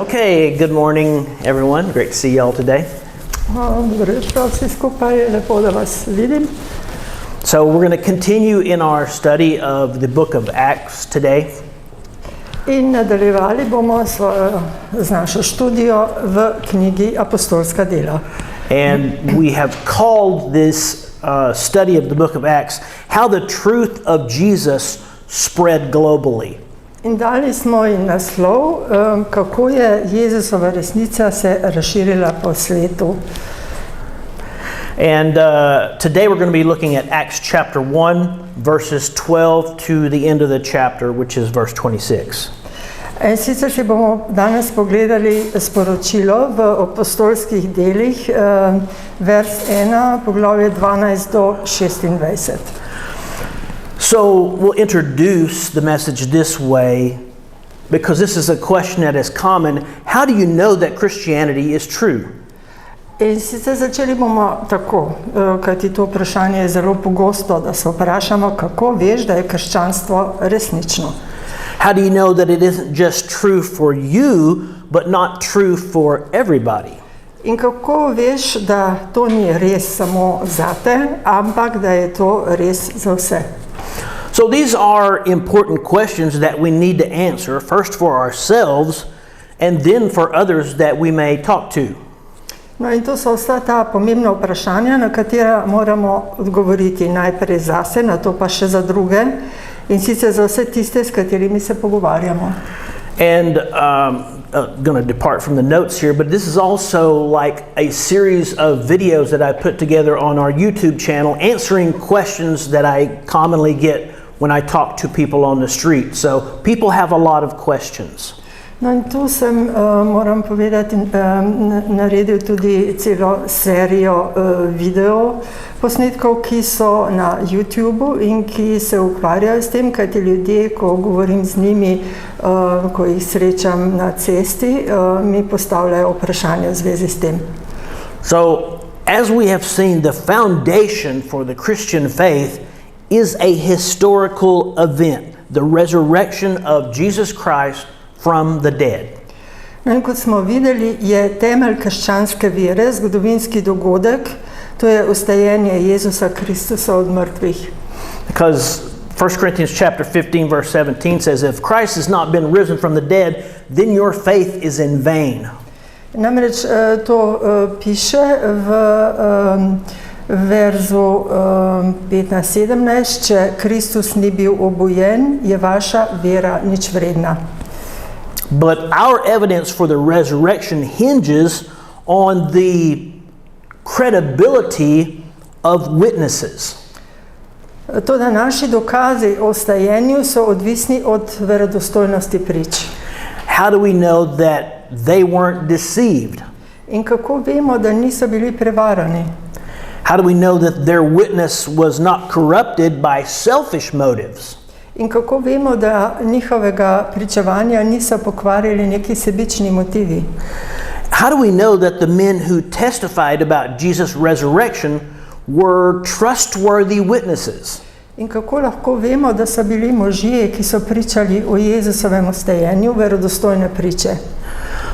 Okay, good morning, everyone. Great to see you all today. Dobro jutro vsi skupaj, lepo da vas vidim. So we're going to continue in our study of the book of Acts today. In nadaljevali bomo z našo študijo v knjigi Apostolska dela. And we have called this study of the book of Acts, How the Truth of Jesus Spread Globally. In dali smo jim naslov, kako je Jezusova resnica se razširila po svetu. And today we're going to be looking at Acts chapter 1, verses 12 to the end of the chapter, which is verse 26. In sicer si bomo danes pogledali sporočilo v apostolskih delih, vers 1, poglavje 12 do 26. So we'll introduce the message this way, because this is a question that is common. How do you know that Christianity is true? In sicer začeli bomo tako, kajti to vprašanje je zelo pogosto, da se vprašamo, kako veš, da je krščanstvo resnično. How do you know that it isn't just true for you, but not true for everybody? In kako veš, da to ni res samo zate, ampak da je to res za vse? So these are important questions that we need to answer, first for ourselves, and then for others that we may talk to. No in to so vsa ta pomembna vprašanja, na katera moramo odgovoriti najprej zase, na to pa še za druge, in sicer za vse tiste, s katerimi se pogovarjamo. And going to depart from the notes here, but this is also like a series of videos that I put together on our YouTube channel, answering questions that I commonly get when I talk to people on the street. So people have a lot of questions. No in tu sem, moram povedati, naredil tudi celo serijo video posnetkov, ki so na YouTubeu in ki se ukvarjajo s tem, kajti ljudje, ko govorim z njimi, ko jih srečam na cesti, mi postavljajo vprašanja v zvezi s tem. So, as we have seen, the foundation for the Christian faith is a historical event, the resurrection of Jesus Christ from the dead. No in kot smo videli, je temelj krščanske vere zgodovinski dogodek, to je vstajenje Jezusa Kristusa od mrtvih. Because 1 Corinthians chapter 15 verse 17 says, if Christ has not been risen from the dead, then your faith is in vain. Namreč to piše v verzu 15-17, če Kristus ni bil obujen, je vaša vera nič vredna. But our evidence for the resurrection hinges on the credibility of witnesses. Toda naši dokazi o vstajenju so odvisni od verodostojnosti prič. How do we know that they weren't deceived? In kako vemo, da niso bili prevarani? How do we know that their witness was not corrupted by selfish motives? In kako vemo, da njihovega pričevanja niso pokvarili neki sebični motivi? How do we know that the men who testified about Jesus' resurrection were trustworthy witnesses? In kako lahko vemo, da so bili možje, ki so pričali o Jezusovem vstajenju, verodostojne priče?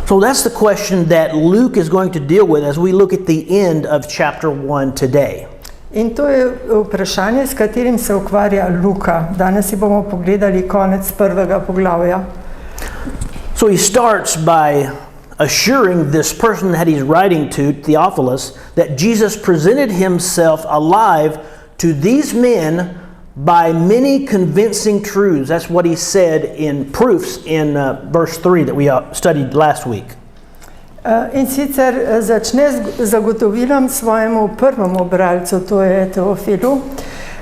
So that's the question that Luke is going to deal with as we look at the end of chapter 1 today. In to je vprašanje, s katerim se ukvarja Luka. Danes si bomo pogledali konec prvega poglavja. So he starts by assuring this person that he's writing to, Theophilus, that Jesus presented himself alive to these men by many convincing truths. That's what he said in proofs in verse 3 that we studied last week. In sicer začne z zagotovilom svojemu prvemu bralcu, to je Teofilu,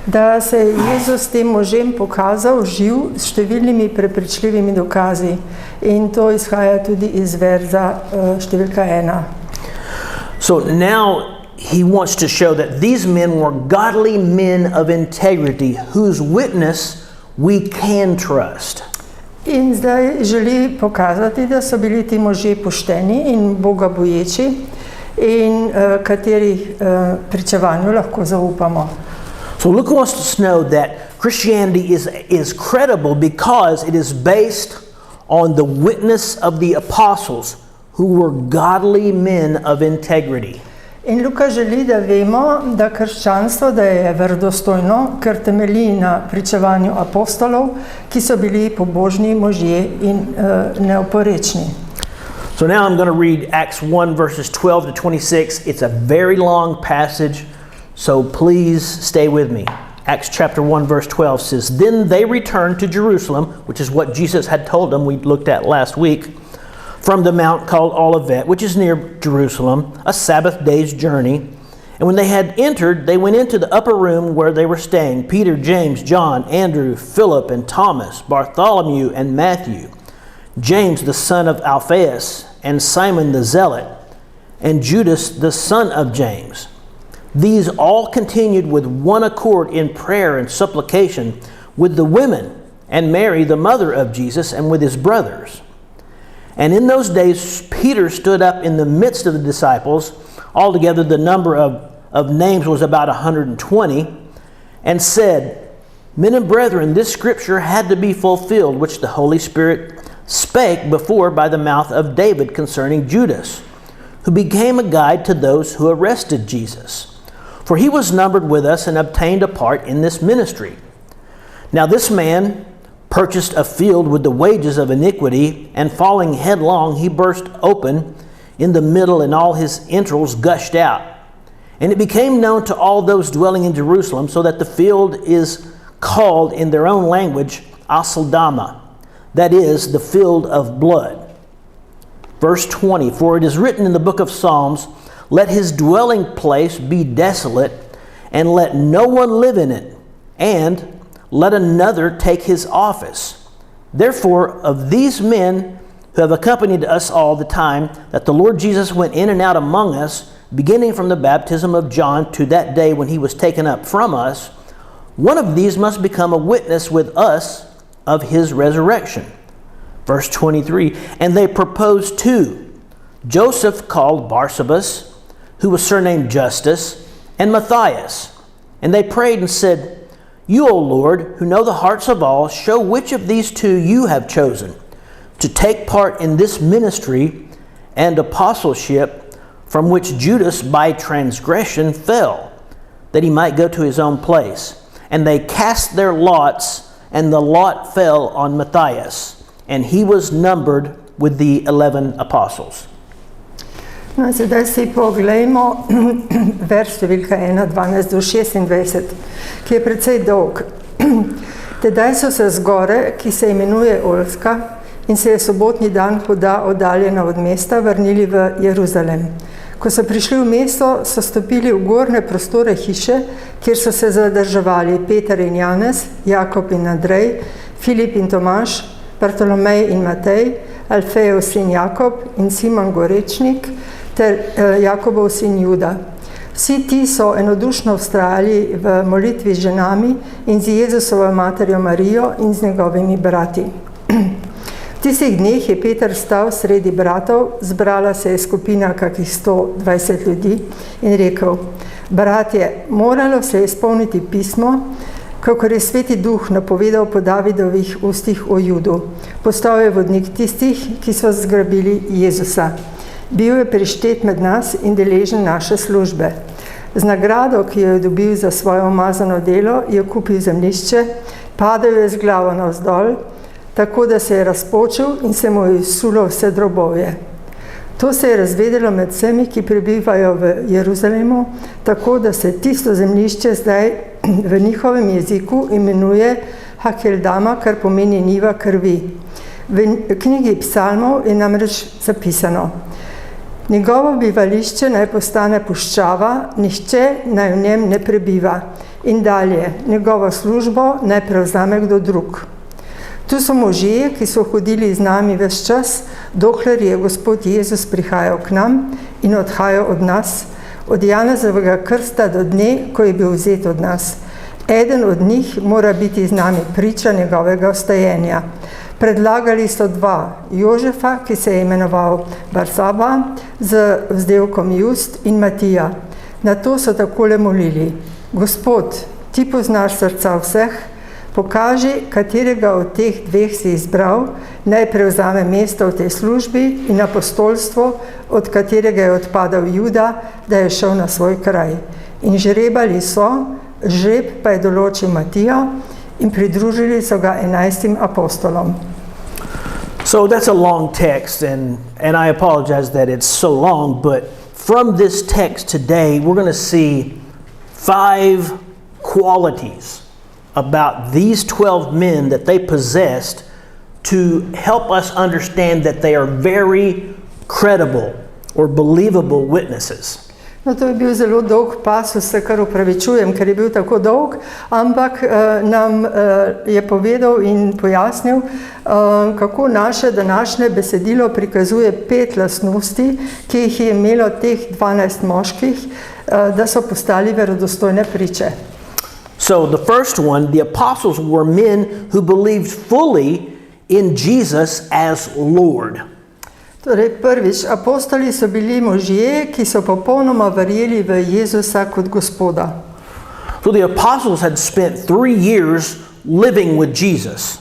da se je Jezus tem možem pokazal živ s številnimi prepričljivimi dokazi. In to izhaja tudi iz verza številka 1. So now he wants to show that these men were godly men of integrity, whose witness we can trust. In zdaj želi pokazati, da so bili ti možje pošteni in Boga boječi in katerih pričevanju lahko zaupamo. So Luke wants us to know that Christianity is credible because it is based on the witness of the apostles, who were godly men of integrity. In Luka želi, da vemo, da krščanstvo da je verodostojno, ker temelji na pričevanju apostolov, ki so bili pobožni možje in neoporečni. So now I'm going to read Acts 1 verses 12 to 26. It's a very long passage, so please stay with me. Acts chapter 1 verse 12 says, "Then they returned to Jerusalem," which is what Jesus had told them we looked at last week, "from the mount called Olivet, which is near Jerusalem, a Sabbath day's journey. And when they had entered, they went into the upper room where they were staying, Peter, James, John, Andrew, Philip, and Thomas, Bartholomew, and Matthew, James the son of Alphaeus, and Simon the Zealot, and Judas the son of James. These all continued with one accord in prayer and supplication with the women, and Mary the mother of Jesus, and with his brothers. And in those days Peter stood up in the midst of the disciples, altogether the number of names was about 120, and said, 'Men and brethren, this scripture had to be fulfilled, which the Holy Spirit spake before by the mouth of David concerning Judas, who became a guide to those who arrested Jesus. For he was numbered with us and obtained a part in this ministry. Now this man purchased a field with the wages of iniquity, and falling headlong, he burst open in the middle, and all his entrails gushed out. And it became known to all those dwelling in Jerusalem, so that the field is called in their own language Asaldama, that is, the field of blood.' Verse 20, 'For it is written in the book of Psalms, Let his dwelling place be desolate, and let no one live in it, and let another take his office. Therefore, of these men who have accompanied us all the time that the Lord Jesus went in and out among us, beginning from the baptism of John to that day when he was taken up from us, one of these must become a witness with us of his resurrection.' Verse 23, 'And they proposed two, Joseph called Barsabas, who was surnamed Justus, and Matthias. And they prayed and said, You, O Lord, who know the hearts of all, show which of these two you have chosen to take part in this ministry and apostleship, from which Judas by transgression fell, that he might go to his own place. And they cast their lots, and the lot fell on Matthias, and he was numbered with the 11 apostles.'" No, sedaj si poglejmo verš številka 1, 12 do 26, ki je precej dolg. "Tedaj so se z gore, ki se imenuje Olska, in se je sobotni dan huda oddaljena od mesta, vrnili v Jeruzalem. Ko so prišli v mesto, so stopili v gornje prostore hiše, kjer so se zadrževali Peter in Janez, Jakob in Andrej, Filip in Tomaž, Bartolomej in Matej, Alfejev sin Jakob in Simon Gorečnik, ter Jakobov sin Juda. Vsi ti so enodušno vztrajali v molitvi z ženami in z Jezusovo materjo Marijo in z njegovimi brati. V tistih dneh je Peter stal sredi bratov, zbrala se je skupina kakih 120 ljudi in rekel: "Bratje, moralo se je izpolniti pismo, kakor je Sveti Duh napovedal po Davidovih ustih o Judu. Postal je vodnik tistih, ki so zgrabili Jezusa. Bil je prištet med nas in deležen naše službe. Z nagrado, ki jo je dobil za svoje umazano delo, je kupil zemljišče, padel je z glavo navzdol, tako da se je razpočil in se mu je izsulo vse drobovje. To se je razvedelo med vsemi, ki prebivajo v Jeruzalemu, tako da se tisto zemljišče zdaj v njihovem jeziku imenuje Hakeldama, kar pomeni njiva krvi. V knjigi psalmov je namreč zapisano: Njegovo bivališče naj postane puščava, nihče naj v njem ne prebiva. In dalje, njegovo službo naj prevzame kdo drug. Tu so možje, ki so hodili z nami ves čas, dokler je Gospod Jezus prihajal k nam in odhajal od nas, od Janezovega krsta do dne, ko je bil vzet od nas. Eden od njih mora biti z nami priča njegovega vstajenja. Predlagali so dva, Jožefa, ki se je imenoval Barsaba, z vzdevkom Just, in Matija. Na to so takole molili: Gospod, ti poznaš srca vseh, pokaži, katerega od teh dveh si izbral, naj prevzame mesto v tej službi in apostolstvo, od katerega je odpadal Juda, da je šel na svoj kraj. In žrebali so, žreb pa je določil Matijo in pridružili so ga 11 apostolom. So that's a long text, and I apologize that it's so long, but from this text today, we're going to see 5 qualities about these 12 men that they possessed to help us understand that they are very credible or believable witnesses. No, to je bil zelo dolg pasus, se kar opravičujem, ker je bil tako dolg, ampak nam je povedal in pojasnil, kako naše današnje besedilo prikazuje 5 lastnosti, ki jih je imelo teh 12 moških, da so postali verodostojne priče. So the first one, the apostles were men who believed fully in Jesus as Lord. Torej, prvič, apostoli so bili možje, ki so popolnoma verjeli v Jezusa kot Gospoda. So the apostles had spent 3 years living with Jesus.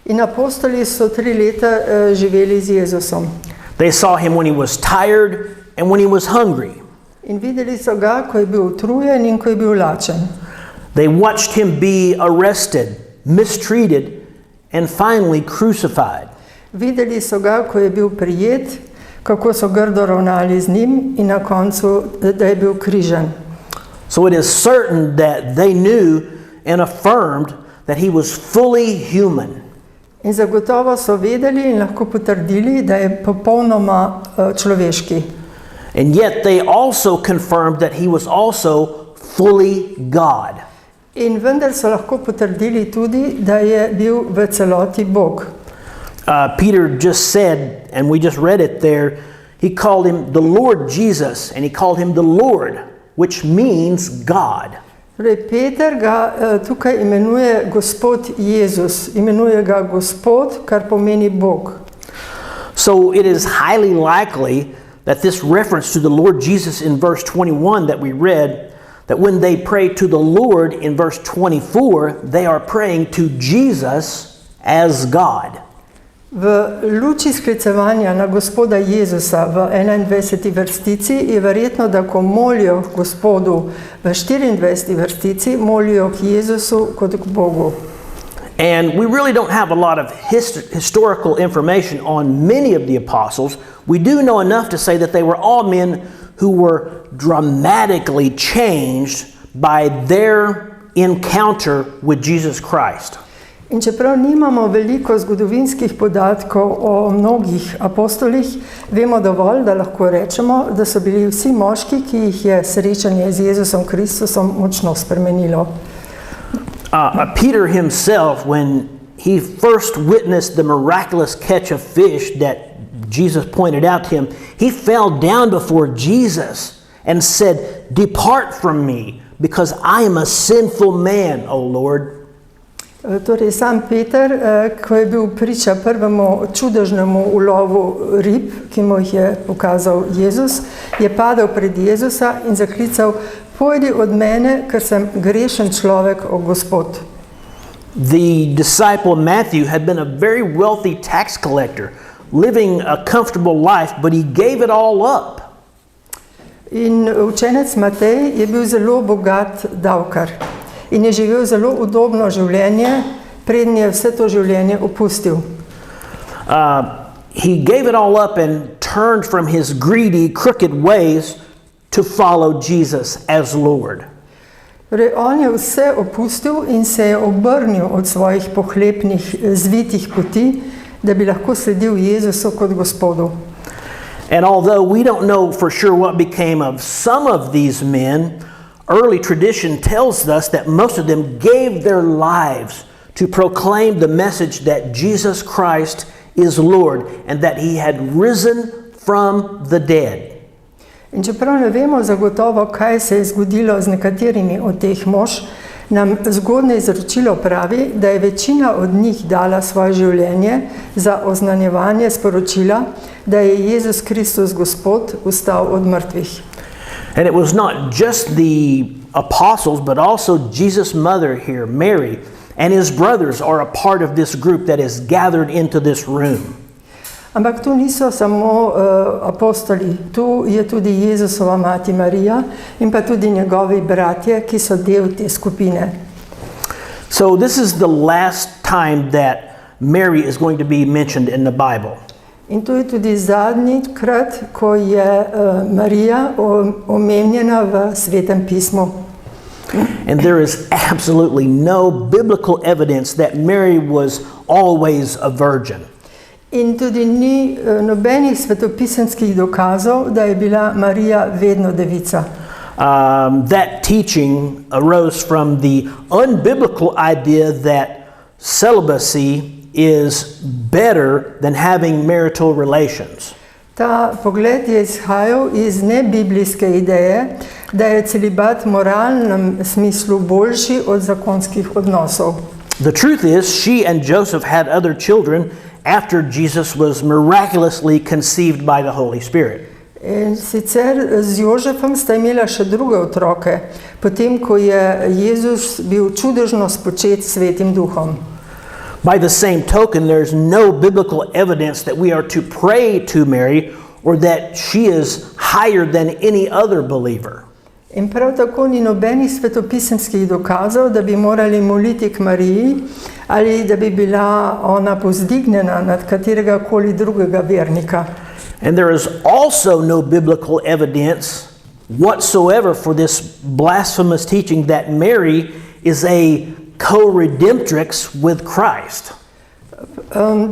In apostoli so 3 leta živeli z Jezusom. They saw him when he was tired and when he was hungry. In videli so ga, ko je bil utrujen in ko je bil lačen. They watched him be arrested, mistreated, and finally crucified. Videli so ga, ko je bil prijet, kako so grdo ravnali z njim in na koncu, da je bil križan. So it is certain that they knew and affirmed that he was fully human. In zagotovo so vedeli in lahko potrdili, da je popolnoma človeški. And yet they also confirmed that he was also fully God. In vendar so lahko potrdili tudi, da je bil v celoti Bog. Peter just said, and we just read it there, he called him the Lord Jesus, and he called him the Lord, which means God. Peter ga tukaj imenuje Gospod Jezus, imenuje ga Gospod, kar pomeni Bog. So it is highly likely that this reference to the Lord Jesus in verse 21 that we read, that when they pray to the Lord in verse 24, they are praying to Jesus as God. V luči sklicevanja na Gospoda Jezusa v 21. vrstici je verjetno, da ko molijo Gospodu v 24. vrstici, molijo k Jezusu kot k Bogu. And we really don't have a lot of historical information on many of the apostles. We do know enough to say that they were all men who were dramatically changed by their encounter with Jesus Christ. In čeprav nimamo veliko zgodovinskih podatkov o mnogih apostolih, vemo dovolj, da lahko rečemo, da so bili vsi moški, ki jih je srečanje z Jezusom Kristusom močno spremenilo. Peter himself, when he first witnessed the miraculous catch of fish that Jesus pointed out to him, he fell down before Jesus and said, "Depart from me, because I am a sinful man, O Lord." Torej, sam Peter, ko je bil priča prvemu čudežnemu ulovu rib, ki mu jih je pokazal Jezus, je padel pred Jezusa in zaklical: "Pojdi od mene, ker sem grešen človek, o Gospod." The disciple Matthew had been a very wealthy tax collector, living a comfortable life, but he gave it all up. In učenec Matej je bil zelo bogat davkar in je živel zelo udobno življenje, preden je vse to življenje opustil. He gave it all up and turned from his greedy, crooked ways to follow Jesus as Lord. Torej, on je vse opustil in se je obrnil od svojih pohlepnih, zvitih poti, da bi lahko sledil Jezusu kot Gospodu. And although we don't know for sure what became of some of these men, early tradition tells us that most of them gave their lives to proclaim the message that Jesus Christ is Lord and that he had risen from the dead. In čeprav ne vemo zagotovo, kaj se je zgodilo z nekaterimi od teh mož, nam zgodnje izročilo pravi, da je večina od njih dala svoje življenje za oznanjevanje sporočila, da je Jezus Kristus Gospod vstal od mrtvih. And it was not just the apostles, but also Jesus' mother here, Mary, and his brothers are a part of this group that is gathered into this room. Ampak tu niso samo apostoli, tu je tudi Jezusova mati Marija in pa tudi njegovi bratje, ki so del te skupine. So this is the last time that Mary is going to be mentioned in the Bible. In to je tudi zadnji krat, ko je Marija omenjena v Svetem pismu. And there is absolutely no biblical evidence that Mary was always a virgin. In tudi ni nobenih svetopisemskih dokazov, da je bila Marija vedno devica. That teaching arose from the unbiblical idea that celibacy is better than having marital relations. Ta pogled je izhajal iz nebiblijske ideje, da je celibat v moralnem smislu boljši od zakonskih odnosov. The truth is, she and Joseph had other children after Jesus was miraculously conceived by the Holy Spirit. In sicer z Jožefom sta imela še druge otroke, potem ko je Jezus bil čudežno spočet s Svetim Duhom. By the same token, there's no biblical evidence that we are to pray to Mary or that she is higher than any other believer. In prav tako ni nobenih svetopisemskih dokazov, da bi morali moliti k Mariji ali da bi bila ona povzdignjena nad katerega koli drugega vernika. And there is also no biblical evidence whatsoever for this blasphemous teaching that Mary is a co-redemptrix with Christ.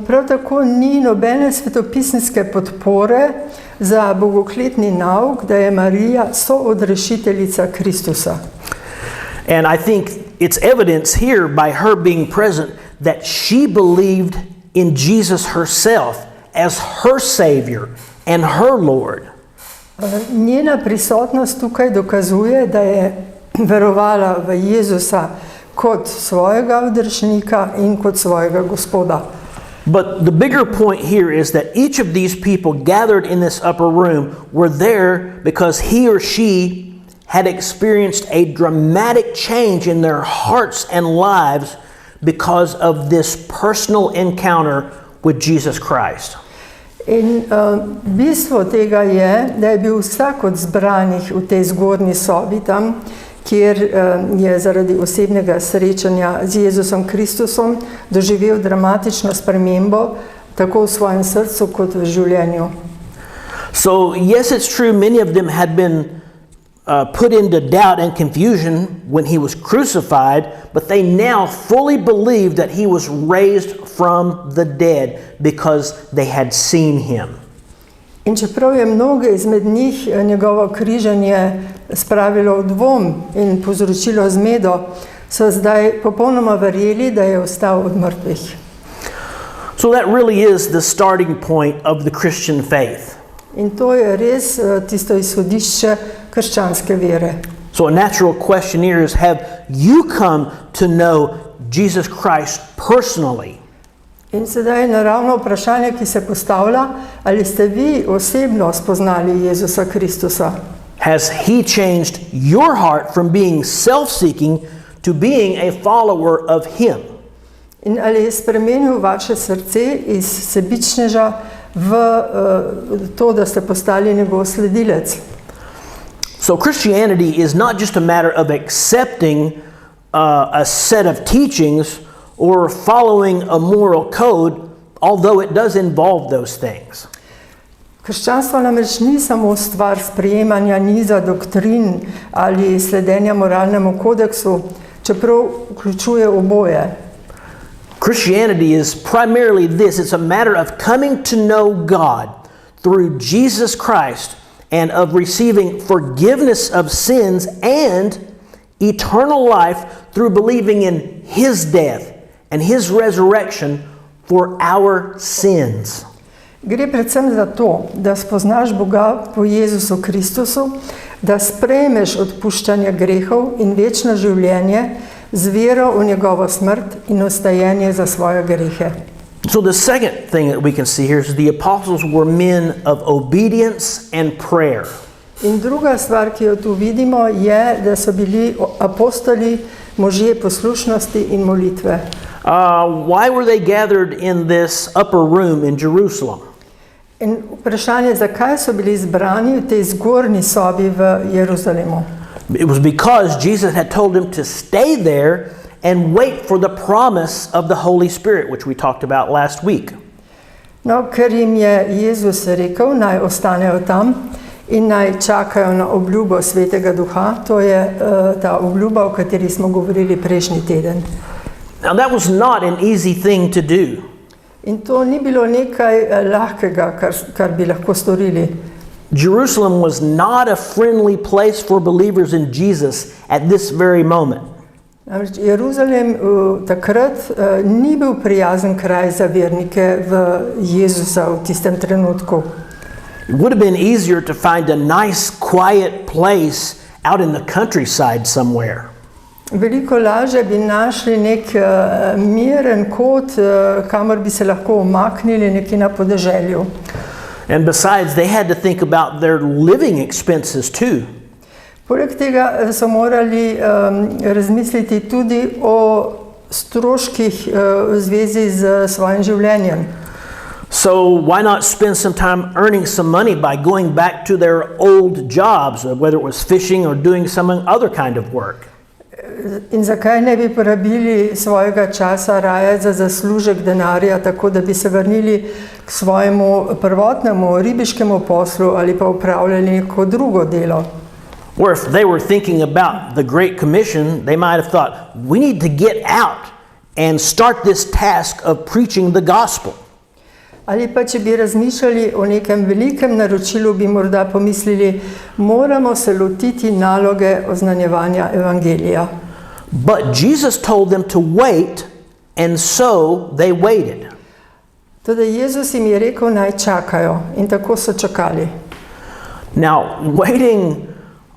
Prav tako ni nobene svetopisemske podpore za bogokletni nauk, da je Marija soodrešiteljica Kristusa. And I think it's evidence here by her being present that she believed in Jesus herself as her Savior and her Lord. Njena prisotnost tukaj dokazuje, da je verovala v Jezusa kot svojega odrešnika in kot svojega Gospoda. But the bigger point here is that each of these people gathered in this upper room were there because he or she had experienced a dramatic change in their hearts and lives because of this personal encounter with Jesus Christ. In bistvo tega je, da je bil vsak od zbranih v tej zgornji sobi tam, kjer je zaradi osebnega srečanja z Jezusom Kristusom doživel dramatično spremembo tako v svojem srcu kot v življenju. So yes, it's true, many of them had been put into doubt and confusion when he was crucified, but they now fully believed that he was raised from the dead because they had seen him. In čeprav je mnoge izmed njih njegovo križanje spravilo v dvom in povzročilo zmedo, so zdaj popolnoma verjeli, da je vstal od mrtvih. So that really is the starting point of the Christian faith. In to je res tisto izhodišče krščanske vere. So a natural question here is, have you come to know Jesus Christ personally? In sedaj je naravno vprašanje, ki se postavlja, ali ste vi osebno spoznali Jezusa Kristusa? Has he changed your heart from being self-seeking to being a follower of him? In ali je spremenil vaše srce iz sebičneža v to, da ste postali njegov sledilec? So Christianity is not just a matter of accepting a set of teachings or following a moral code, although it does involve those things. Krščanstvo namreč ni samo stvar sprejemanja niza doktrin ali sledenja moralnemu kodeksu, čeprav vključuje oboje. Christianity is primarily this. It's a matter of coming to know God through Jesus Christ and of receiving forgiveness of sins and eternal life through believing in his death and his resurrection for our sins. Gre predvsem za to, da spoznaš Boga po Jezusu Kristusu, da sprejmeš odpuščanje grehov in večno življenje z vero v njegovo smrt in ostajenje za svoje grehe. So the second thing that we can see here is the apostles were men of obedience and prayer. In druga stvar, ki jo tu vidimo, je, da so bili apostoli možje poslušnosti in molitve. Why were they gathered in this upper room in Jerusalem? In vprašanje, zakaj so bili zbrani v tej zgornji sobi v Jeruzalemu? It was because Jesus had told them to stay there and wait for the promise of the Holy Spirit, which we talked about last week. No, ker jim je Jezus rekel, naj ostanejo tam in naj čakajo na obljubo Svetega Duha, to je ta obljuba, o kateri smo govorili prejšnji teden. Now that was not an easy thing to do. In to ni bilo nekaj lahkega, kar bi lahko storili. Jerusalem was not a friendly place for believers in Jesus at this very moment. Namreč Jeruzalem takrat ni bil prijazen kraj za vernike v Jezusa v tistem trenutku. It would have been easier to find a nice, quiet place out in the countryside somewhere. Veliko lažje bi našli nek miren kot, kamor bi se lahko umaknili nekje na podeželju. And besides, they had to think about their living expenses too. Poleg tega so morali razmisliti tudi o stroških v zvezi z svojim življenjem. So why not spend some time earning some money by going back to their old jobs, whether it was fishing or doing some other kind of work? In zakaj ne bi porabili svojega časa raje za zaslužek denarja, tako da bi se vrnili k svojemu prvotnemu ribiškemu poslu ali pa upravljali neko drugo delo? Or if they were thinking about the Great Commission, they might have thought, we need to get out and start this task of preaching the gospel. Ali pa če bi razmišljali o nekem velikem naročilu, bi morda pomislili, moramo se lotiti naloge oznanjevanja evangelija. But Jesus told them to wait, and so they waited. Toda Jezus jim je rekel, naj čakajo, in tako so čakali. Now, waiting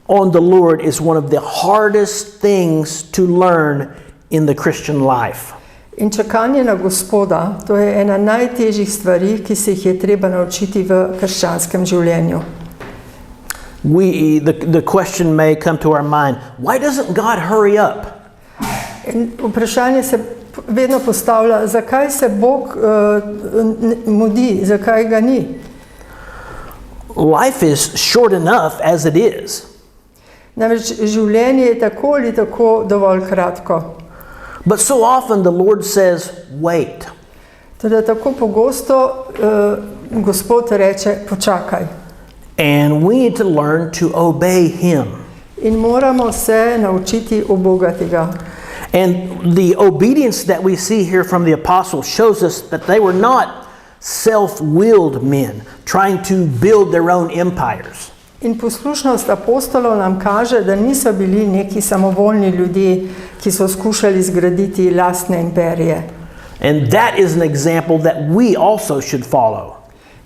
on the Lord is one of the hardest things to learn in the Christian life. In čakanje na Gospoda, to je ena najtežjih stvari, ki se jih je treba naučiti v krščanskem življenju. The question may come to our mind, why doesn't God hurry up? In vprašanje se vedno postavlja, zakaj se Bog mudi, zakaj ga ni? Life is short enough as it is. Namreč življenje je tako ali tako dovolj kratko. But so often the Lord says, wait. Teda tako pogosto Gospod reče, počakaj. And we need to learn to obey Him. In moramo se naučiti ubogati ga. And the obedience that we see here from the apostles shows us that they were not self-willed men trying to build their own empires. In poslušnost apostolov nam kaže, da niso bili neki samovoljni ljudje, ki so skušali zgraditi lastne imperije. And that is an example that we also should follow.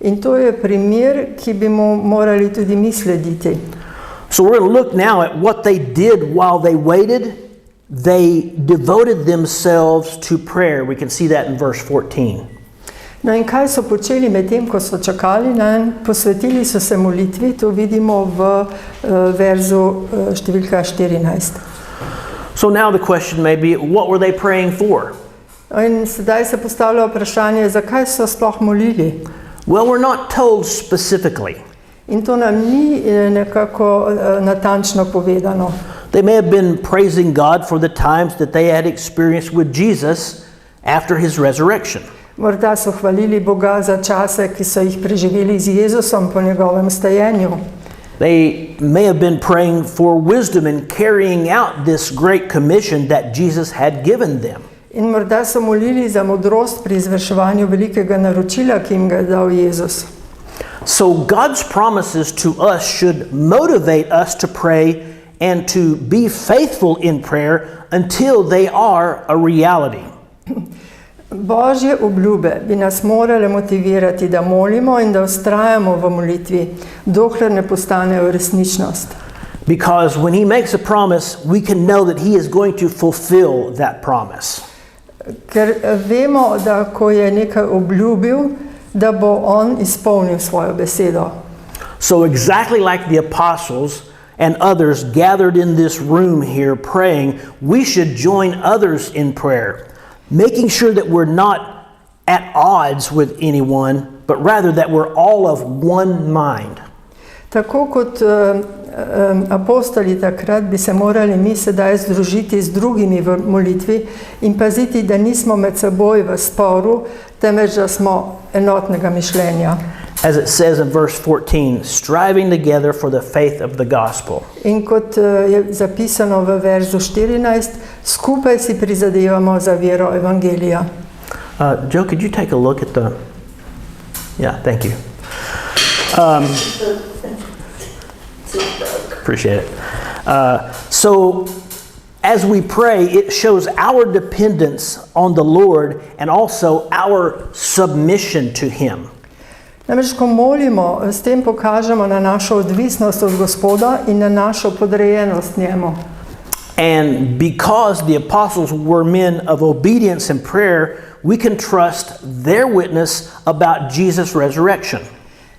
In to je primer, ki bi mu morali tudi mi slediti. So we're going to look now at what they did while they waited. They devoted themselves to prayer. We can see that in verse 14. No in kaj so počeli med tem, ko so čakali na njen? Posvetili so se molitvi, to vidimo v verzu številka 14. So now the question may be, what were they praying for? In sedaj se postavlja vprašanje, zakaj so sploh molili? Well, we're not told specifically. In to nam ni nekako natančno povedano. They may have been praising God for the times that they had experienced with Jesus after his resurrection. Morda so hvalili Boga za čase, ki so jih preživeli z Jezusom po njegovem stajenju. They may have been praying for wisdom in carrying out this great commission that Jesus had given them. In morda so molili za modrost pri izvrševanju velikega naročila, ki jim ga je dal Jezus. So God's promises to us should motivate us to pray and to be faithful in prayer until they are a reality. Božje obljube bi nas morale motivirati, da molimo in da vztrajamo v molitvi, dokler ne postanejo resničnost. Because when he makes a promise, we can know that he is going to fulfill that promise. Ker vemo, da ko je nekaj obljubil, da bo on izpolnil svojo besedo. So exactly like the apostles and others gathered in this room here praying, we should join others in prayer, making sure that we're not at odds with anyone, but rather that we're all of one mind. Tako kot apostoli takrat bi se morali mi sedaj združiti z drugimi v molitvi in paziti, da nismo med seboj v sporu, temveč da smo enotnega mišljenja. As it says in verse 14, striving together for the faith of the gospel. In kot je zapisano v verzu 14, skupaj si prizadevamo za vero evangelija. Joe, could you take a look at the... Yeah, thank you. Appreciate it. So, as we pray, it shows our dependence on the Lord and also our submission to Him. Namreč, ko molimo, s tem pokažemo na našo odvisnost od Gospoda in na našo podrejenost njemu. And because the apostles were men of obedience and prayer, we can trust their witness about Jesus' resurrection.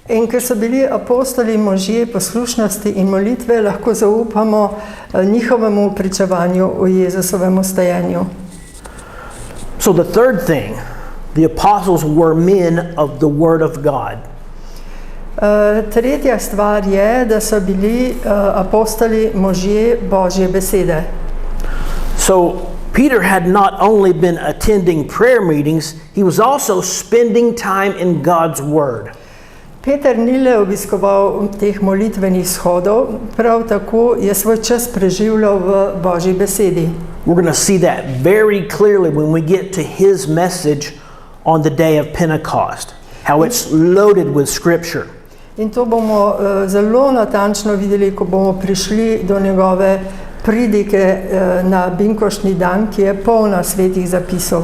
In ker so bili apostoli možje poslušnosti in molitve, lahko zaupamo njihovemu pričevanju o Jezusovem vstajenju. So the third thing, the apostles were men of the Word of God. Tretja stvar je, da so bili apostoli možje Božje besede. So Peter had not only been attending prayer meetings, he was also spending time in God's Word. Peter ni le obiskoval teh molitvenih shodov, prav tako je svoj čas preživljal v Božji besedi. We're going to see that very clearly when we get to his message on the day of Pentecost, how it's loaded with Scripture. In to bomo zelo natančno videli, ko bomo prišli do njegove pridike na binkoštni dan, ki je polna svetih zapisov.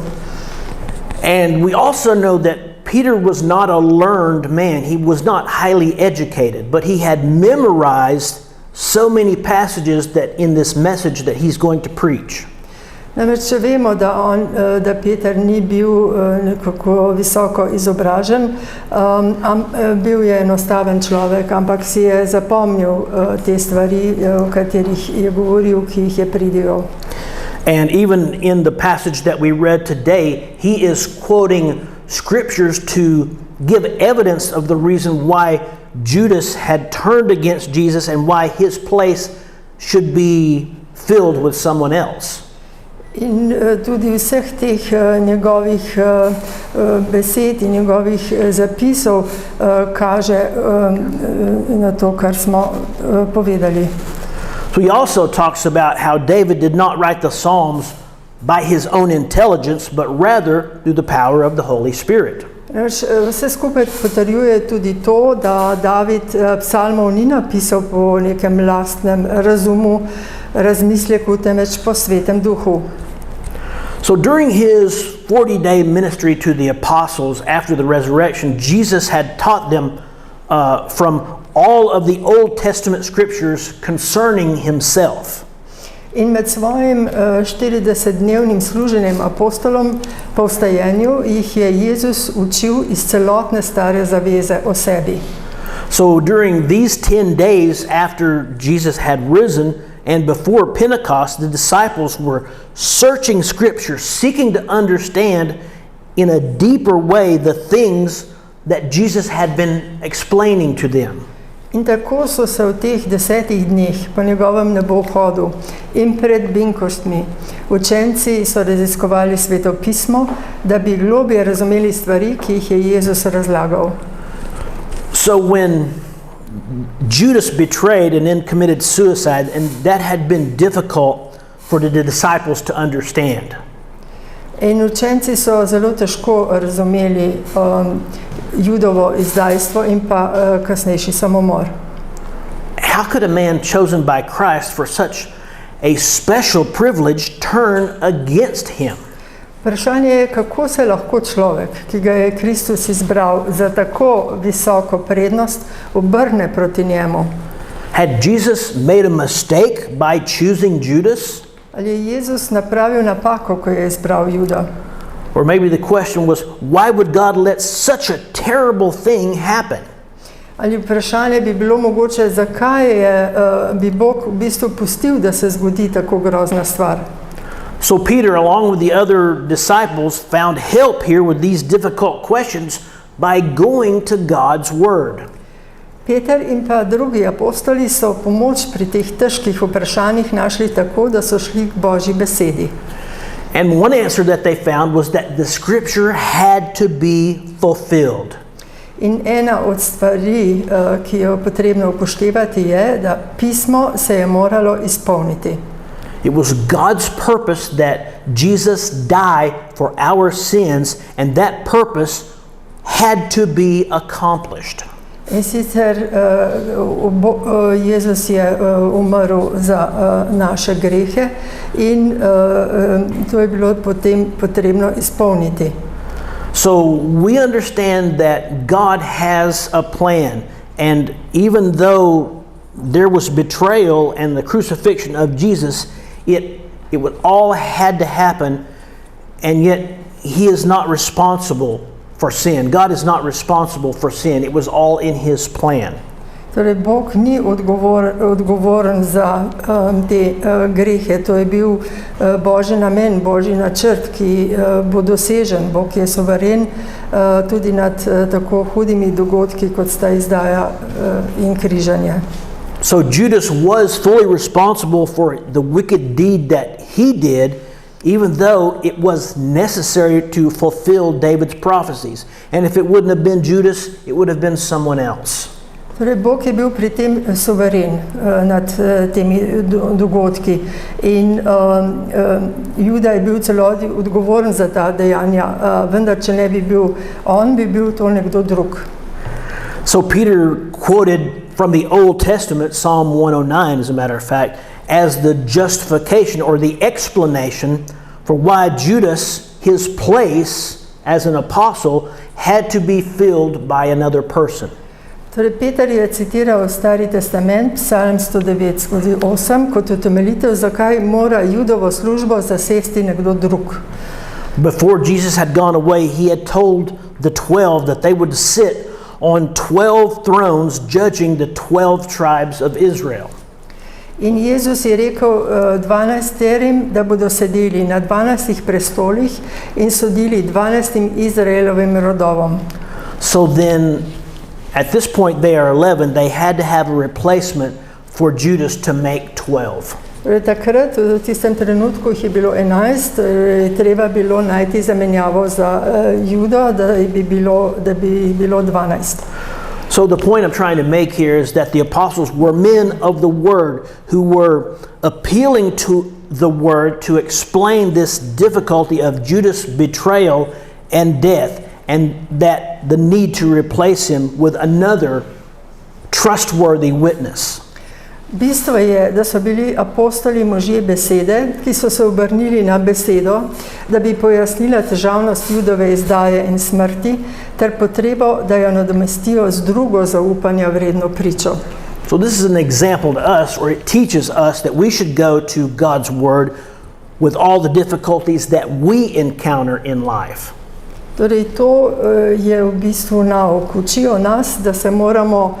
And we also know that Peter was not a learned man. He was not highly educated, but he had memorized so many passages that in this message that he's going to preach. Namreč, če vemo, da Peter ni bil nekako visoko izobražen, bil je enostaven človek, ampak si je zapomnil te stvari, o katerih je govoril, ki jih je pridigal. And even in the passage that we read today, he is quoting scriptures to give evidence of the reason why Judas had turned against Jesus and why his place should be filled with someone else. In tudi vseh teh njegovih besed in njegovih zapisov kaže na to, kar smo povedali. So he also talks about how David did not write the Psalms by his own intelligence, but rather through the power of the Holy Spirit. Vse skupaj potrjuje tudi to, da David psalmov ni napisal po nekem lastnem razumu, razmisleku, temveč po svetem duhu. So during his 40-day ministry to the apostles after the resurrection, Jesus had taught them from all of the Old Testament scriptures concerning himself. In med svojim 40-dnevnim služenjem apostolom po vstajenju jih je Jezus učil iz celotne stare zaveze o sebi. So during these 10 days after Jesus had risen and before Pentecost, the disciples were searching Scripture, seeking to understand in a deeper way the things that Jesus had been explaining to them. In tako so se v teh 10 dneh po njegovem nebohodu in pred binkoštmi učenci so raziskovali svetopismo, da bi globje razumeli stvari, ki jih je Jezus razlagal. So when Judas betrayed and then committed suicide, and that had been difficult for the disciples to understand. In učenci so zelo težko razumeli Judovo izdajstvo in pa kasnejši samomor. How could a man chosen by Christ for such a special privilege turn against him? Vprašanje je, kako se lahko človek, ki ga je Kristus izbral za tako visoko prednost, obrne proti njemu. Had Jesus made a mistake by choosing Judas? Ali je Jezus napravil napako, ko je izbral Juda? Or maybe the question was, why would God let such a terrible thing happen? Ali vprašanje bi bilo mogoče, zakaj bi Bog v bistvu pustil, da se zgodi tako grozna stvar. So Peter, along with the other disciples, found help here with these difficult questions by going to God's Word. Peter in pa drugi apostoli so pomoč pri teh težkih vprašanjih našli tako, da so šli k Božji besedi. And one answer that they found was that the Scripture had to be fulfilled. In ena od stvari, ki jo potrebno upoštevati, je, da pismo se je moralo izpolniti. It was God's purpose that Jesus die for our sins, and that purpose had to be accomplished. In sicer Jezus je umrl za naše grehe in to je bilo potem potrebno izpolniti. So we understand that God has a plan, and even though there was betrayal and the crucifixion of Jesus, it would all had to happen, and yet He is not responsible for sin. God is not responsible for sin. It was all in His plan. Torej, Bog ni odgovoren za te grehe. To je bil Božji namen, Božji načrt, ki bo dosežen. Bog je suveren tudi nad tako hudimi dogodki, kot sta izdaja in križanje. So Judas was fully responsible for the wicked deed that he did, even though it was necessary to fulfill David's prophecies. And if it wouldn't have been Judas, it would have been someone else. Torej, Bog je bil pri tem suveren nad temi dogodki in Juda je bil celoti odgovoren za ta dejanja, vendar če ne bi bil on, bi bil to nekdo drug. So Peter quoted from the Old Testament, Psalm 109, as a matter of fact, as the justification or the explanation for why Judas, his place as an apostle, had to be filled by another person. Torej, Peter je citiral Stari testament, Psalm 109/8, kot utemeljitev, zakaj mora Judovo službo zasesti nekdo drug. Before Jesus had gone away, he had told the 12 that they would sit on 12 thrones judging the 12 tribes of Israel. In Jezus je rekel 12, da bodo sedeli na 12 prestolih in sodili 12 Izraelovim rodovom. So then, at this point they are 11, they had to have a replacement for Judas to make 12. Takrat, v tistem trenutku, jih je bilo 11, treba bilo najti zamenjavo za Judo, da bi bilo 12. So the point I'm trying to make here is that the apostles were men of the Word who were appealing to the Word to explain this difficulty of Judas' betrayal and death, and that the need to replace him with another trustworthy witness. Bistvo je, da so bili apostoli možje besede, ki so se obrnili na besedo, da bi pojasnila težavnost Judove izdaje in smrti, ter potrebo, da jo nadomestijo z drugo zaupanja vredno pričo. So this is an example to us, or it teaches us that we should go to God's Word with all the difficulties that we encounter in life. Torej, to je v bistvu nauk. Učijo nas, da se moramo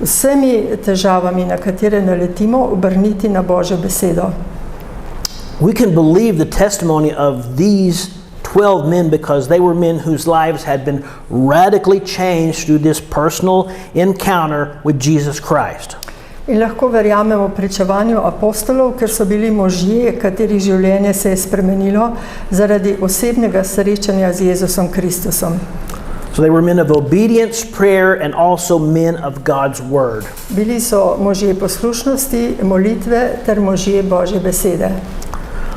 vsemi težavami, na katere naletimo, obrniti na Božjo besedo. We can believe the testimony of these 12 men because they were men whose lives had been radically changed through this personal encounter with Jesus Christ. In lahko verjamemo pričevanju apostolov, ker so bili možje, katerih življenje se je spremenilo zaradi osebnega srečanja z Jezusom Kristusom. So they were men of obedience, prayer, and also men of God's Word. Bili so možje poslušnosti, molitve ter možje Božje besede.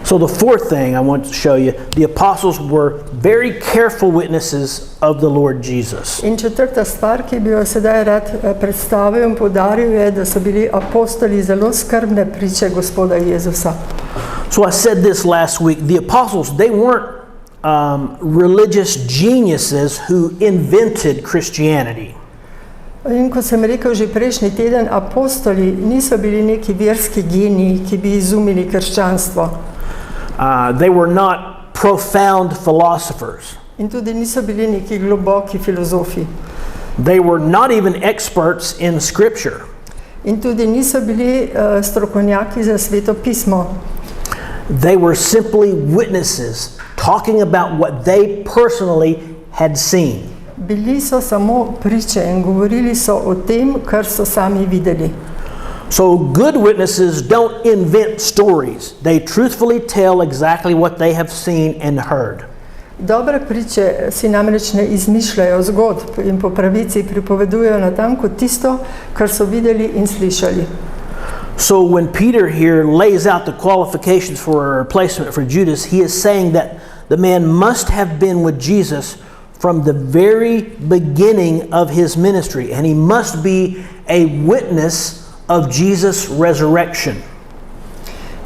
So the fourth thing I want to show you, the apostles were very careful witnesses of the Lord Jesus. In četrta stvar, ki bi jo sedaj rad predstavil in poudaril, je, da so bili apostoli zelo skrbne priče Gospoda Jezusa. So I said this last week, the apostles, they weren't religious geniuses who invented Christianity. In kot sem rekel že prejšnji teden, apostoli niso bili neki verski geniji, ki bi izumili krščanstvo. They were not profound philosophers. In tudi niso bili neki globoki filozofi. They were not even experts in Scripture. In tudi niso bili strokovnjaki za Sveto pismo. They were simply witnesses talking about what they personally had seen. Bili so samo priče in govorili so o tem, kar so sami videli. So good witnesses don't invent stories. They truthfully tell exactly what they have seen and heard. Dobre priče si namreč ne izmišljajo zgodb in po pravici pripovedujejo natanko tisto, kar so videli in slišali. So when Peter here lays out the qualifications for a replacement for Judas, he is saying that the man must have been with Jesus from the very beginning of his ministry, and he must be a witness of Jesus' resurrection.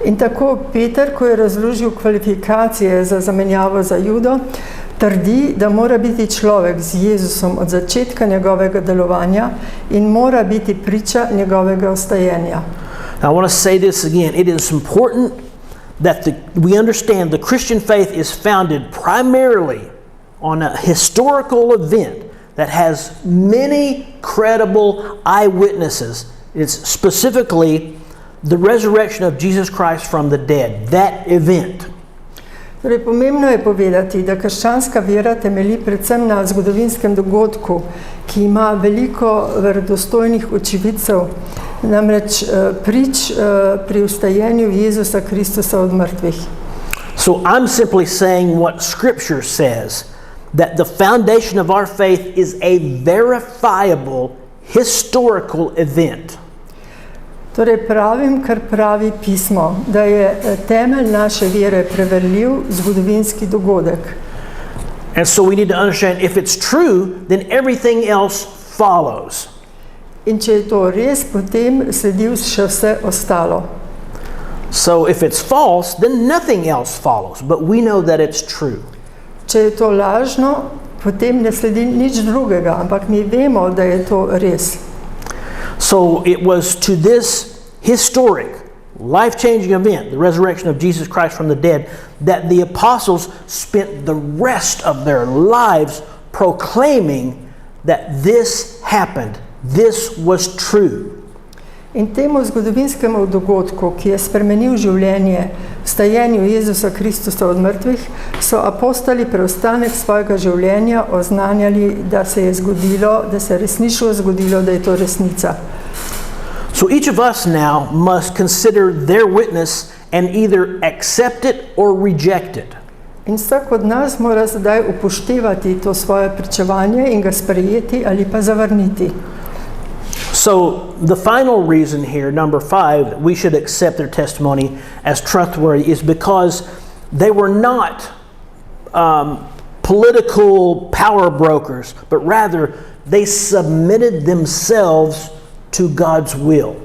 In tako Peter, ko je razložil kvalifikacije za zamenjavo za Judo, trdi, da mora biti človek z Jezusom od začetka njegovega delovanja in mora biti priča njegovega ostajenja. Now, I want to say this again. It is important that we understand the Christian faith is founded primarily on a historical event that has many credible eyewitnesses. It's specifically the resurrection of Jesus Christ from the dead, that event. Torej, pomembno je povedati, da krščanska vera temelji predvsem na zgodovinskem dogodku, ki ima veliko verodostojnih očividcev, namreč prič pri vstajenju Jezusa Kristusa od mrtvih. So I'm simply saying what Scripture says, that the foundation of our faith is a verifiable historical event. Torej pravim, kar pravi pismo, da je temelj naše vere preverljiv zgodovinski dogodek. And so we need to understand if it's true, then everything else follows. In če je to res, potem sledi še vse ostalo. So if it's false, then nothing else follows, but we know that it's true. Če je to lažno, potem ne sledi nič drugega, ampak mi vemo, da je to res. So it was to this historic, life-changing event, the resurrection of Jesus Christ from the dead, that the apostles spent the rest of their lives proclaiming that this happened. This was true. In temu zgodovinskemu dogodku, ki je spremenil življenje, vstajenju Jezusa Kristusa od mrtvih, so apostoli preostanek svojega življenja oznanjali, da se je zgodilo, da se je resnično zgodilo, da je to resnica. So each of us now must consider their witness and either accept it or reject it. In vsak od nas mora zdaj upoštevati to svoje pričevanje in ga sprejeti ali pa zavrniti. So the final reason here, number 5, that we should accept their testimony as trustworthy is because they were not political power brokers, but rather they submitted themselves to God's will.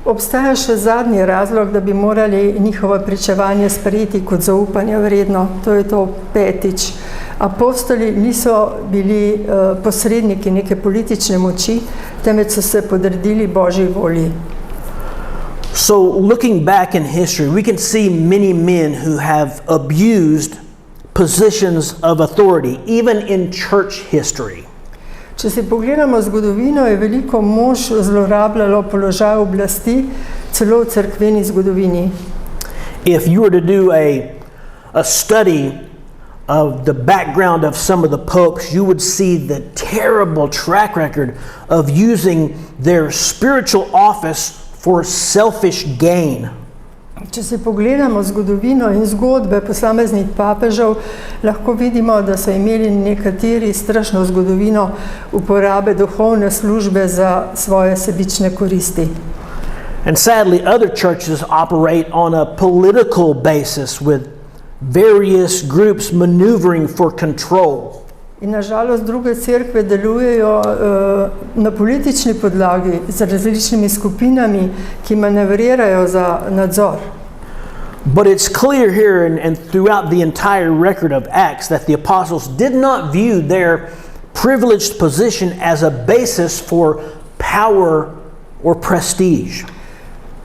Obstaja še zadnji razlog, da bi morali njihovo pričevanje sprejeti kot zaupanja vredno. To je to 5. Apostoli niso bili posredniki neke politične moči, temveč so se podredili Božji volji. So looking back in history, we can see many men who have abused positions of authority, even in church history. Če si pogledamo zgodovino, je veliko mož zlorabljalo položaj oblasti, celo v cerkveni zgodovini. If you were to do a study of the background of some of the popes, you would see the terrible track record of using their spiritual office for selfish gain. Če si pogledamo zgodovino in zgodbe posameznih papežev, lahko vidimo, da so imeli nekateri strašno zgodovino uporabe duhovne službe za svoje sebične koristi. And sadly, other churches operate on a political basis with various groups maneuvering for control. In nažalost druge cerkve delujejo na politični podlagi z različnimi skupinami, ki manevrirajo za nadzor. But it's clear here and throughout the entire record of Acts that the apostles did not view their privileged position as a basis for power or prestige.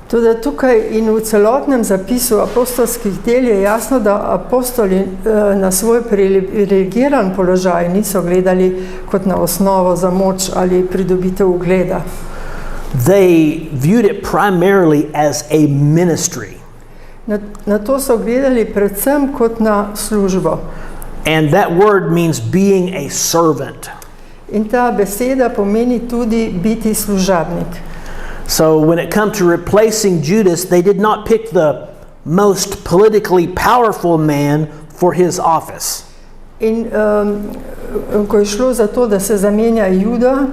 Tudi tukaj in v celotnem zapisu apostolskih del je jasno, da apostoli na svoj privilegiran položaj niso gledali kot na osnovo za moč ali pridobitev ugleda. They viewed it primarily as a ministry. Na to so gledali predvsem kot na službo. And that word means being a servant. In ta beseda pomeni tudi biti služabnik. So when it comes to replacing Judas, they did not pick the most politically powerful man for his office. In ko je šlo za to, da se zamenja Juda,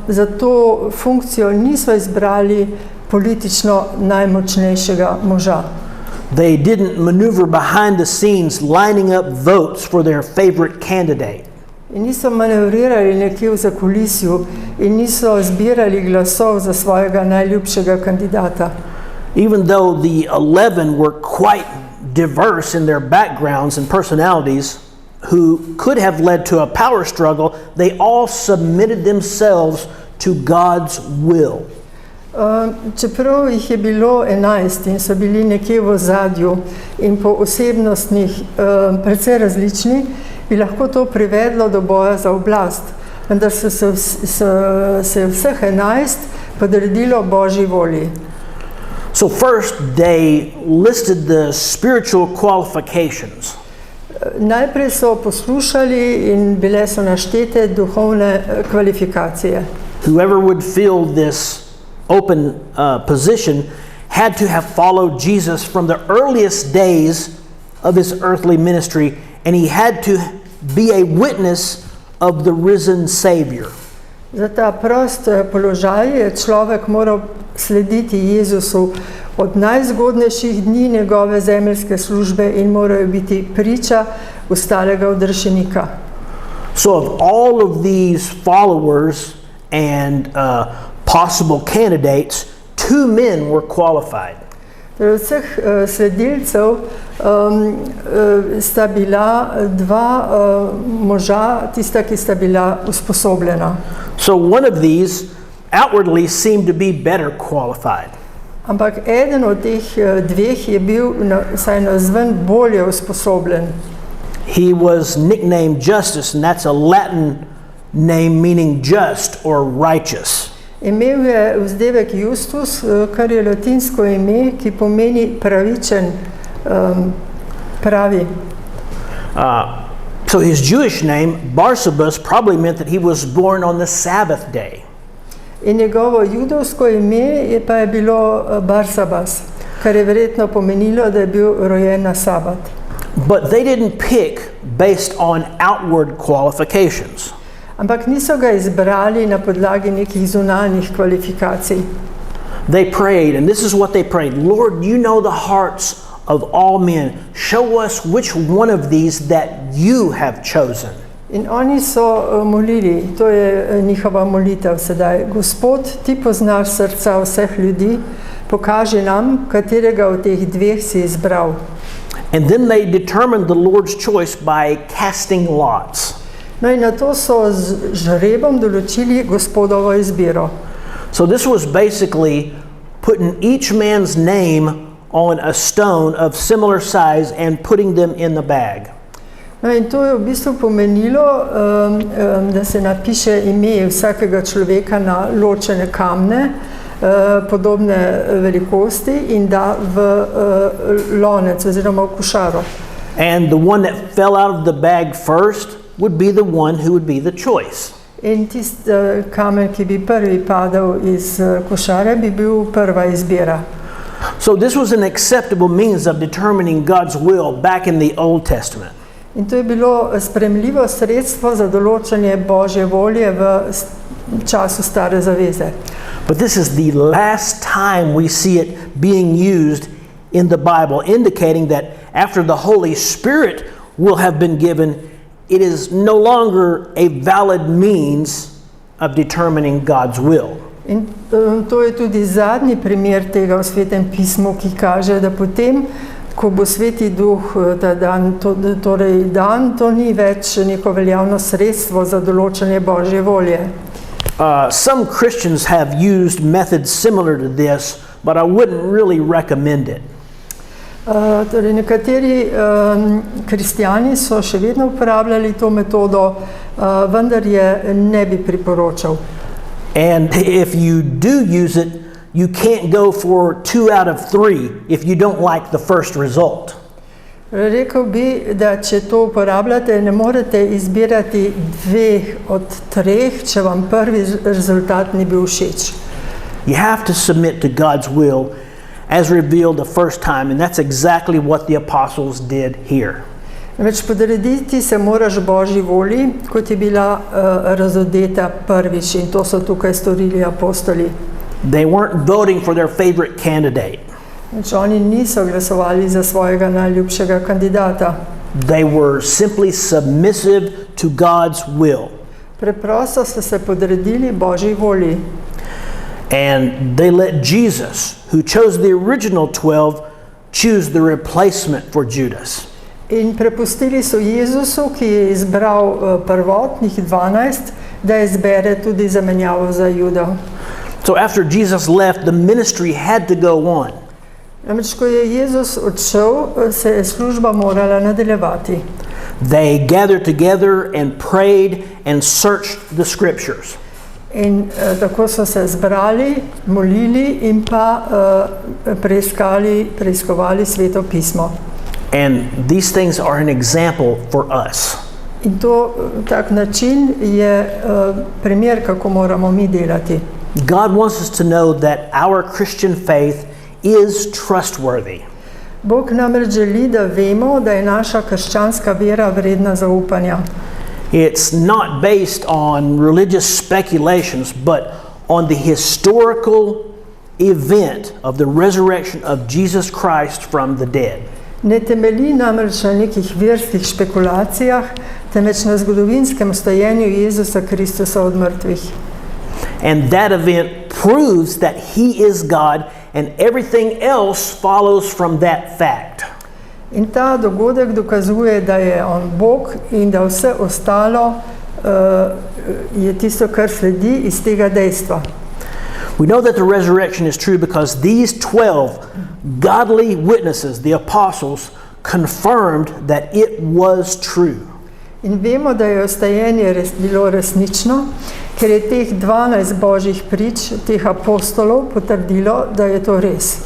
za to funkcijo niso izbrali politično najmočnejšega moža. They didn't maneuver behind the scenes lining up votes for their favorite candidate. In niso manevrirali nekje v zakulisju in niso zbirali glasov za svojega najljubšega kandidata. Even though the 11 were quite diverse in their backgrounds and personalities, who could have led to a power struggle, they all submitted themselves to God's will. Čeprav jih je bilo 11 in so bili nekje v ozadju in po osebnostnih precej različni, bi lahko to privedlo do boja za oblast, vendar se vseh 11 podredilo Božji volji. So first they listed the spiritual qualifications. Najprej so poslušali in bile so naštete duhovne kvalifikacije. Whoever would fill this open position had to have followed Jesus from the earliest days of his earthly ministry, and he had to be a witness of the risen Savior. Za ta prost položaj je človek moral slediti Jezusu od najzgodnejših dni njegove zemeljske službe in morajo biti priča ustalega odrešenika. So of all of these followers and possible candidates, 2 men were qualified. Od vseh sledilcev sta bila 2 moža, tista, ki sta bila usposobljena. So one of these outwardly seemed to be better qualified. Ampak eden od teh 2 je bil vsaj navzven bolje usposobljen. He was nicknamed Justus, and that's a Latin name meaning just or righteous. Imel je vzdevek Justus, kar je latinsko ime, ki pomeni pravičen, pravi. So his Jewish name, Barsabas, probably meant that he was born on the Sabbath day. In njegovo judovsko ime pa je bilo Barsabas, kar je verjetno pomenilo, da je bil rojen na sabat. But they didn't pick based on outward qualifications. Ampak niso ga izbrali na podlagi nekih zunanjih kvalifikacij. They prayed, and this is what they prayed: Lord, you know the hearts of all men. Show us which one of these that you have chosen. In oni so molili, to je njihova molitev sedaj: Gospod, ti poznaš srca vseh ljudi, pokaži nam, katerega od teh 2 si izbral. And then they determined the Lord's choice by casting lots. No in na to so z žrebom določili Gospodovo izbiro. So this was basically putting each man's name on a stone of similar size and putting them in the bag. No in to je v bistvu pomenilo, da se napiše ime vsakega človeka na ločene kamne, podobne velikosti, in da v lonec oziroma v košaro. And the one that fell out of the bag first would be the one who would be the choice. In tisti kamen, ki bi prvi padel iz košare, bi bil prva izbira. So this was an acceptable means of determining God's will back in the Old Testament. In to je bilo sprejemljivo sredstvo za določanje Božje volje v času Stare zaveze. But this is the last time we see it being used in the Bible, indicating that after the Holy Spirit will have been given, it is no longer a valid means of determining God's will. In to je tudi zadnji primer tega v Svetem pismu, ki kaže, da potem, ko bo Sveti Duh ta dan, torej dan, to ni več neko veljavno sredstvo za določanje Božje volje. Some Christians have used methods similar to this, but I wouldn't really recommend it. Torej nekateri kristjani so še vedno uporabljali to metodo, vendar je ne bi priporočal. And if you do use it, you can't go for 2 out of 3 if you don't like the first result. Rekel bi, da če to uporabljate, ne morete izbirati 2 od 3, če vam prvi rezultat ni bil všeč. You have to submit to God's will as revealed the first time, and that's exactly what the apostles did here. Namreč podrediti se moraš Božji volji, kot je bila razodeta prvič, in to so tukaj storili apostoli. They weren't voting for their favorite candidate. Namreč oni niso glasovali za svojega najljubšega kandidata. They were simply submissive to God's will. Preprosto so se podredili Božji volji. And they let Jesus, who chose the original 12, choose the replacement for Judas. In prepustili so Jezusu, ki je izbral prvotnih 12, da izbere tudi zamenjavo za Judo. So after Jesus left, the ministry had to go on. Namreč, ko je Jezus odšel, se je služba morala nadaljevati. They gathered together and prayed and searched the scriptures. In tako so se zbrali, molili in pa preiskovali Sveto pismo. And these things are an example for us. In to tak način je primer, kako moramo mi delati. God wants us to know that our Christian faith is trustworthy. Bog namreč želi, da vemo, da je naša krščanska vera vredna zaupanja. It's not based on religious speculations, but on the historical event of the resurrection of Jesus Christ from the dead. Ne temelji namreč na nekih verskih špekulacijah, temveč na zgodovinskem stojenju Jezusa Kristusa od mrtvih. And that event proves that He is God, and everything else follows from that fact. In ta dogodek dokazuje, da je on Bog in da vse ostalo je tisto, kar sledi iz tega dejstva. We know that the resurrection is true because these 12 godly witnesses, the apostles, confirmed that it was true. In vemo, da je ostajenje bilo resnično, ker je teh 12 božjih prič, teh apostolov, potrdilo, da je to res.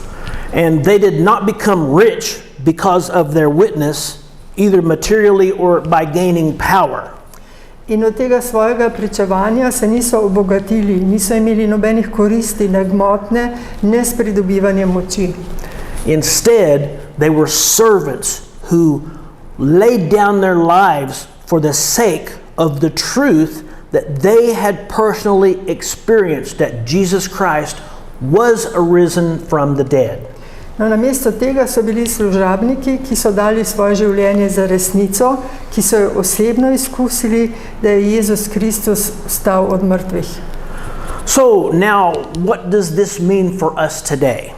And they did not become rich because of their witness, either materially or by gaining power. In od tega svojega pričevanja se niso obogatili, niso imeli nobenih koristi, ne gmotne, ne s pridobivanjem moči. Instead, they were servants who laid down their lives for the sake of the truth that they had personally experienced, that Jesus Christ was arisen from the dead. No, namesto tega so bili služabniki, ki so dali svoje življenje za resnico, ki so jo osebno izkusili, da je Jezus Kristus vstal od mrtvih. So now, what does this mean for us today?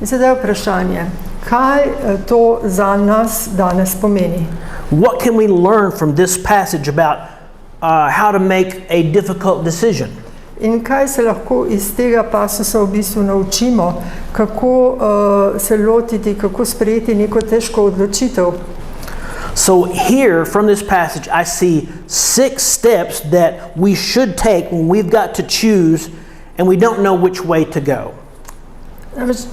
In sedaj vprašanje, kaj to za nas danes pomeni? What can we learn from this passage about how to make a difficult decision? In kaj se lahko iz tega pasusa v bistvu naučimo, kako se lotiti, kako sprejeti neko težko odločitev? So here from this passage I see 6 steps that we should take when we've got to choose and we don't know which way to go.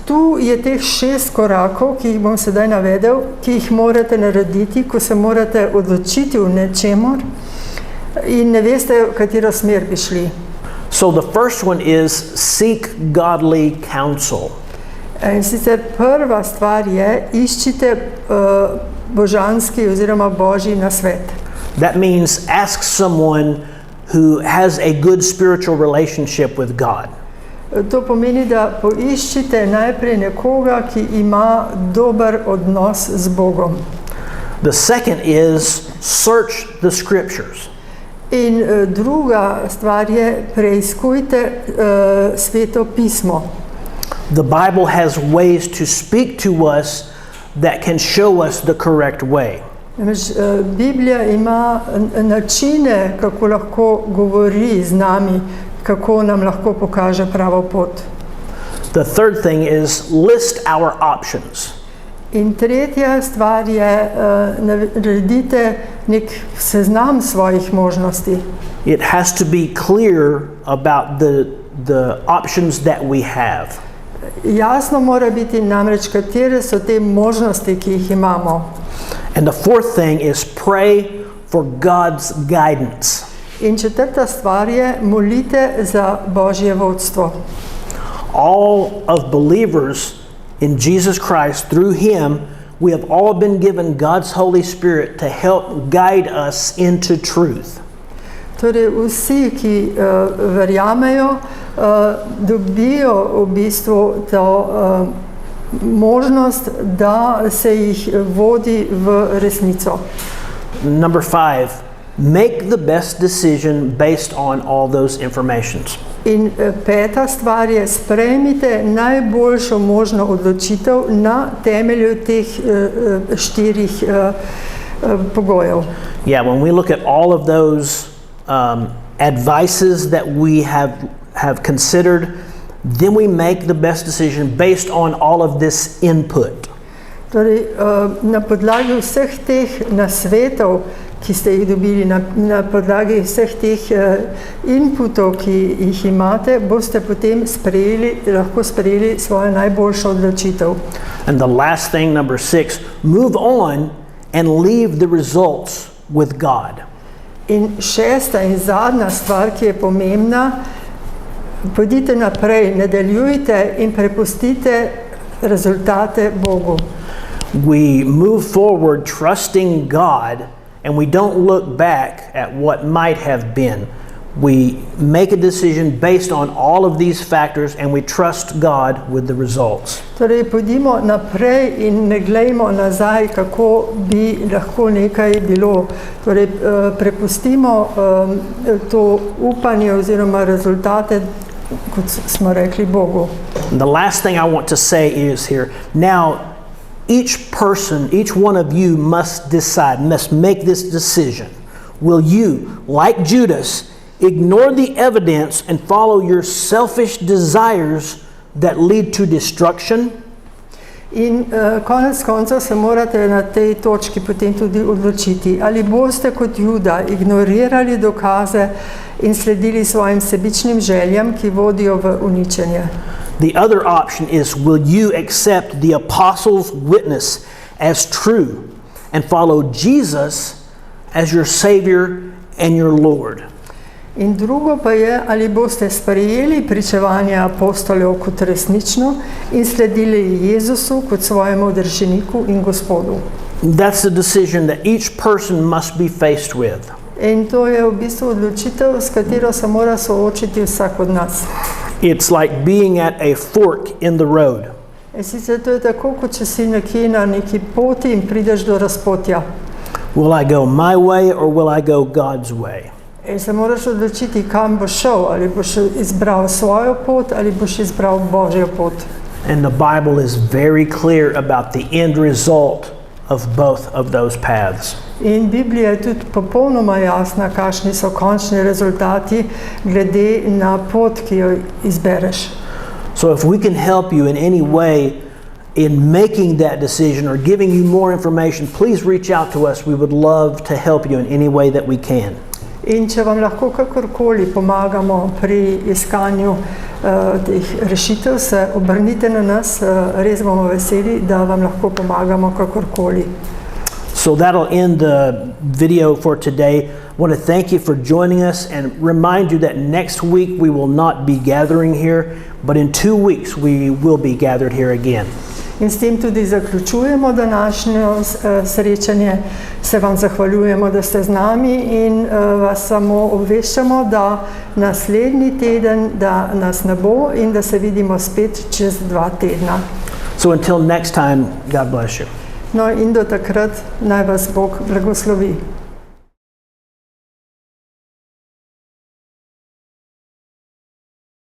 Tu je teh 6 korakov, ki jih bom sedaj navedel, ki jih morate narediti, ko se morate odločiti v nečemur in ne veste, v katero smer bi šli. So the first one is seek godly counsel. In sicer prva stvar je, iščite božanski oziroma božji nasvet. That means ask someone who has a good spiritual relationship with God. To pomeni, da poiščite najprej nekoga, ki ima dober odnos z Bogom. The second is search the scriptures. In druga stvar je, preiskujte Sveto pismo. The Bible has ways to speak to us that can show us the correct way. Biblija ima načine, kako lahko govori z nami, kako nam lahko pokaže pravo pot. The third thing is list our options. In tretja stvar je, naredite nek seznam svojih možnosti. It has to be clear about the options that we have. Jasno mora biti namreč, katere so te možnosti, ki jih imamo. And the fourth thing is pray for God's guidance. In četrta stvar je, molite za Božje vodstvo. All of believers in Jesus Christ, through Him, we have all been given God's Holy Spirit to help guide us into truth. Torej vsi, ki verjamejo, dobijo v bistvu to možnost, da se jih vodi v resnico. Number 5, make the best decision based on all those informations. In peta stvar je, sprejmite najboljšo možno odločitev na temelju teh štirih pogojev. Yeah, when we look at all of those advices that we have considered, then we make the best decision based on all of this input. Torej, na podlagi vseh teh nasvetov, ki ste jih dobili, na podlagi vseh teh inputov, ki jih imate, boste potem lahko sprejeli svojo najboljšo odločitev. And the last thing, number 6, move on and leave the results with God. In šesta in zadnja stvar, ki je pomembna, pojdite naprej, nadaljujte in prepustite rezultate Bogu. We move forward trusting God, and we don't look back at what might have been. We make a decision based on all of these factors, and we trust God with the results. Torej, pojdimo naprej in ne glejmo nazaj, kako bi lahko nekaj bilo. Torej, prepustimo to upanje oziroma rezultate, kot smo rekli, Bogu. And the last thing I want to say is here, now each person, each one of you must decide, must make this decision. Will you, like Judas, ignore the evidence and follow your selfish desires that lead to destruction? In konec koncev se morate na tej točki potem tudi odločiti, ali boste kot Juda ignorirali dokaze in sledili svojim sebičnim željam, ki vodijo v uničenje. The other option is, will you accept the apostles' witness as true and follow Jesus as your Savior and your Lord? In drugo pa je, ali boste sprejeli pričevanje apostolov kot resnično in sledili Jezusu kot svojemu drženiku in Gospodu. That's the decision that each person must be faced with. In to je v bistvu odločitev, s katero se mora soočiti vsak od nas. It's like being at a fork in the road. Sicer to je tako, kot če si nekje na neki poti in prideš do razpotja. Will I go my way or will I go God's way? In se moraš odločiti, kam boš šel, ali boš izbral svojo pot ali boš izbral Božjo pot. And the Bible is very clear about the end result of both of those paths. In Biblija je tudi popolnoma jasna, kakšni so končni rezultati glede na pot, ki jo izbereš. So if we can help you in any way in making that decision or giving you more information, please reach out to us. We would love to help you in any way that we can. In če vam lahko kakorkoli pomagamo pri iskanju teh rešitev, se obrnite na nas, res bomo veseli, da vam lahko pomagamo kakorkoli. So that'll end the video for today. I want to thank you for joining us and remind you that next week we will not be gathering here, but in 2 weeks we will be gathered here again. In s tem tudi zaključujemo današnje srečanje. Se vam zahvaljujemo, da ste z nami in vas samo obveščamo, da naslednji teden, da nas ne bo in da se vidimo spet čez 2 tedna. So until next time, God bless you. No in do takrat naj vas Bog blagoslovi.